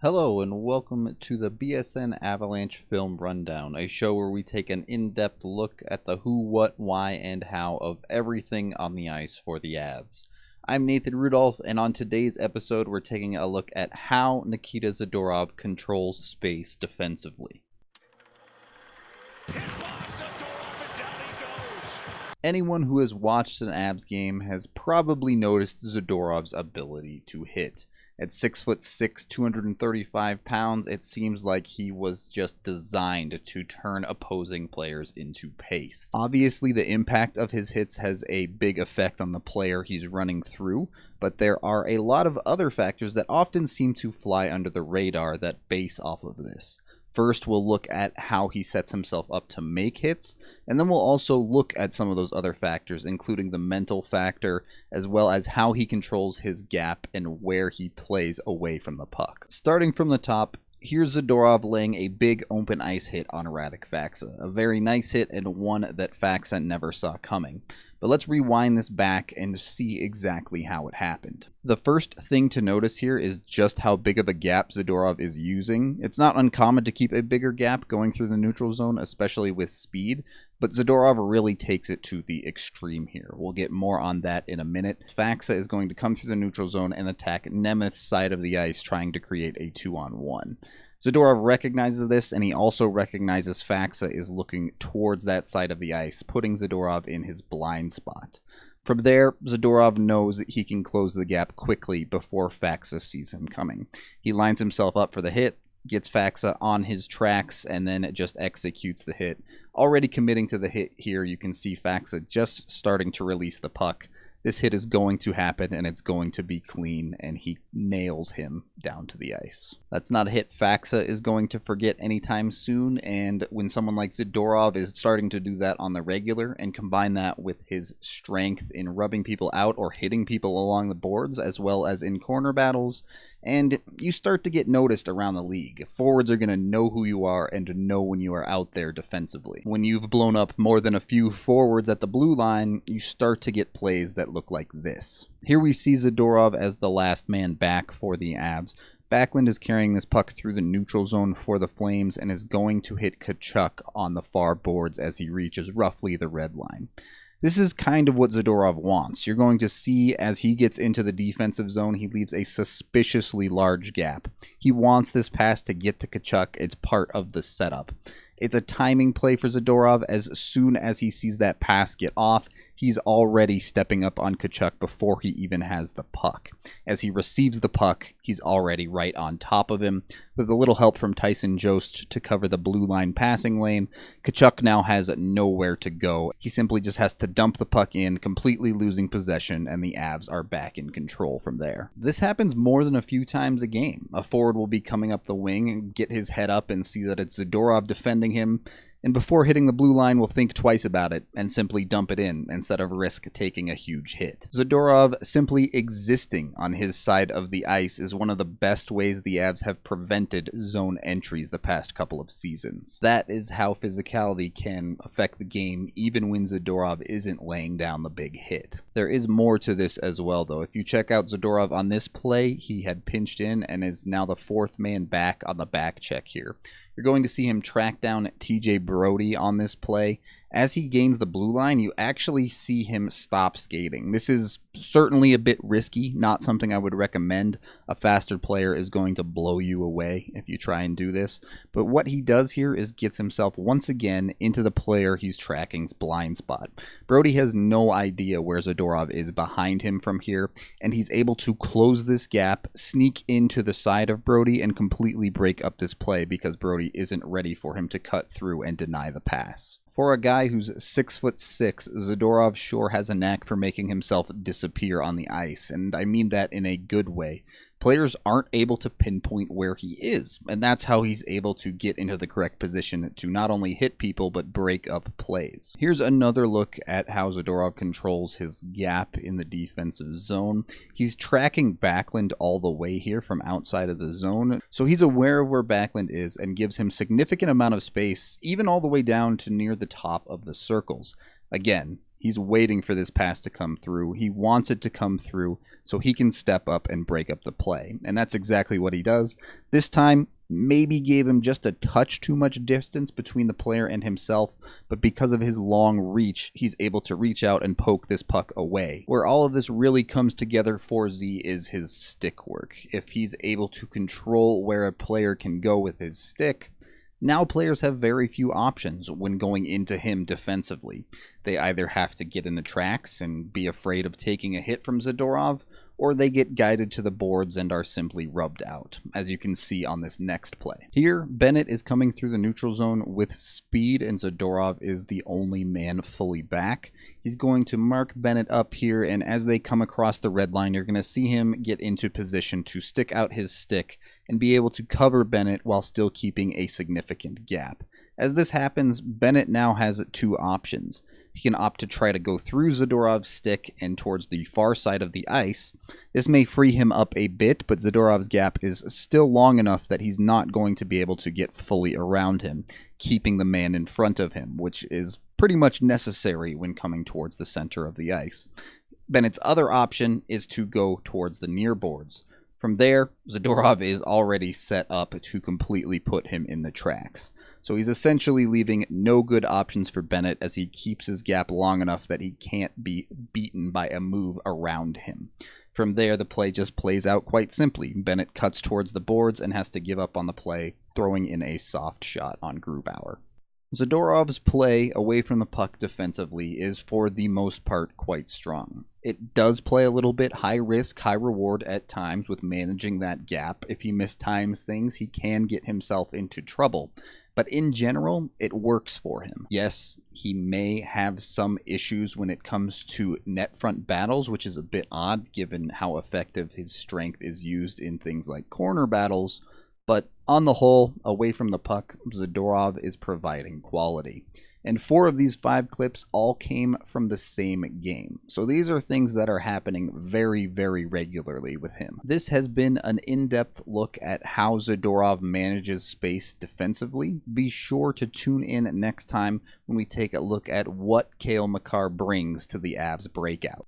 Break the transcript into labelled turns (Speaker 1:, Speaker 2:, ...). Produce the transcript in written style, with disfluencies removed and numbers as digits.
Speaker 1: Hello and welcome to the BSN Avalanche Film Rundown, a show where we take an in-depth look at the who, what, why, and how of everything on the ice for the Avs. I'm Nathan Rudolph, and on today's episode we're taking a look at how Nikita Zadorov controls space defensively. Anyone who has watched an Avs game has probably noticed Zadorov's ability to hit. At 6'6", 235 pounds, it seems like he was just designed to turn opposing players into paste. Obviously, the impact of his hits has a big effect on the player he's running through, but there are a lot of other factors that often seem to fly under the radar that base off of this. First, we'll look at how he sets himself up to make hits, and then we'll also look at some of those other factors, including the mental factor, as well as how he controls his gap and where he plays away from the puck. Starting from the top, here's Zadorov laying a big open ice hit on Radek Faksa. A very nice hit and one that Faksa never saw coming. But let's rewind this back and see exactly how it happened. The first thing to notice here is just how big of a gap Zadorov is using. It's not uncommon to keep a bigger gap going through the neutral zone, especially with speed, but Zadorov really takes it to the extreme here. We'll get more on that in a minute. Faksa is going to come through the neutral zone and attack Nemeth's side of the ice, trying to create a 2-on-1. Zadorov recognizes this, and he also recognizes Faksa is looking towards that side of the ice, putting Zadorov in his blind spot. From there, Zadorov knows that he can close the gap quickly before Faksa sees him coming. He lines himself up for the hit, gets Faksa on his tracks, and then just executes the hit. Already committing to the hit here, you can see Faksa just starting to release the puck. This hit is going to happen, and it's going to be clean, and he nails him down to the ice. That's not a hit Faksa is going to forget anytime soon, and when someone like Zadorov is starting to do that on the regular, and combine that with his strength in rubbing people out or hitting people along the boards, as well as in corner battles, and you start to get noticed around the league. Forwards are going to know who you are and know when you are out there defensively. When you've blown up more than a few forwards at the blue line, you start to get plays that look like this. Here we see Zadorov as the last man back for the Avs. Backlund is carrying this puck through the neutral zone for the Flames and is going to hit Tkachuk on the far boards as he reaches roughly the red line. This is kind of what Zadorov wants. You're going to see as he gets into the defensive zone, he leaves a suspiciously large gap. He wants this pass to get to Tkachuk. It's part of the setup. It's a timing play for Zadorov. As soon as he sees that pass get off, he's already stepping up on Tkachuk before he even has the puck. As he receives the puck, he's already right on top of him. With a little help from Tyson Jost to cover the blue line passing lane, Tkachuk now has nowhere to go. He simply just has to dump the puck in, completely losing possession, and the Avs are back in control from there. This happens more than a few times a game. A forward will be coming up the wing and get his head up and see that it's Zadorov defending him, and before hitting the blue line will think twice about it and simply dump it in instead of risk taking a huge hit. Zadorov simply existing on his side of the ice is one of the best ways the Avs have prevented zone entries the past couple of seasons. That is how physicality can affect the game even when Zadorov isn't laying down the big hit. There is more to this as well though. If you check out Zadorov on this play, he had pinched in and is now the fourth man back on the back check here. You're going to see him track down TJ Brody on this play. As he gains the blue line, you actually see him stop skating. This is certainly a bit risky, not something I would recommend. A faster player is going to blow you away if you try and do this. But what he does here is gets himself once again into the player he's tracking's blind spot. Brody has no idea where Zadorov is behind him from here, and he's able to close this gap, sneak into the side of Brody, and completely break up this play because Brody isn't ready for him to cut through and deny the pass. For a guy who's 6'6", Zadorov sure has a knack for making himself disappear on the ice, and I mean that in a good way. Players aren't able to pinpoint where he is, and that's how he's able to get into the correct position to not only hit people, but break up plays. Here's another look at how Zadorov controls his gap in the defensive zone. He's tracking Backlund all the way here from outside of the zone, so he's aware of where Backlund is and gives him significant amount of space, even all the way down to near the top of the circles. Again, He's waiting for this pass to come through. He wants it to come through so he can step up and break up the play. And that's exactly what he does. This time, maybe gave him just a touch too much distance between the player and himself, but because of his long reach, he's able to reach out and poke this puck away. Where all of this really comes together for Z is his stick work. If he's able to control where a player can go with his stick, now players have very few options when going into him defensively. They either have to get in the tracks and be afraid of taking a hit from Zadorov, or they get guided to the boards and are simply rubbed out, as you can see on this next play. Here, Bennett is coming through the neutral zone with speed, and Zadorov is the only man fully back. He's going to mark Bennett up here, and as they come across the red line, you're going to see him get into position to stick out his stick and be able to cover Bennett while still keeping a significant gap. As this happens, Bennett now has two options. He can opt to try to go through Zadorov's stick and towards the far side of the ice. This may free him up a bit, but Zadorov's gap is still long enough that he's not going to be able to get fully around him, keeping the man in front of him, which is pretty much necessary when coming towards the center of the ice. Bennett's other option is to go towards the near boards. From there, Zadorov is already set up to completely put him in the tracks. So he's essentially leaving no good options for Bennett as he keeps his gap long enough that he can't be beaten by a move around him. From there, the play just plays out quite simply. Bennett cuts towards the boards and has to give up on the play, throwing in a soft shot on Grubauer. Zadorov's play away from the puck defensively is for the most part quite strong. It does play a little bit high risk, high reward at times with managing that gap. If he mistimes things, he can get himself into trouble. But in general, it works for him. Yes, he may have some issues when it comes to net front battles, which is a bit odd given how effective his strength is used in things like corner battles. But on the whole, away from the puck, Zadorov is providing quality. And 4 of these 5 clips all came from the same game. So these are things that are happening very, very regularly with him. This has been an in-depth look at how Zadorov manages space defensively. Be sure to tune in next time when we take a look at what Cale Makar brings to the Avs breakout.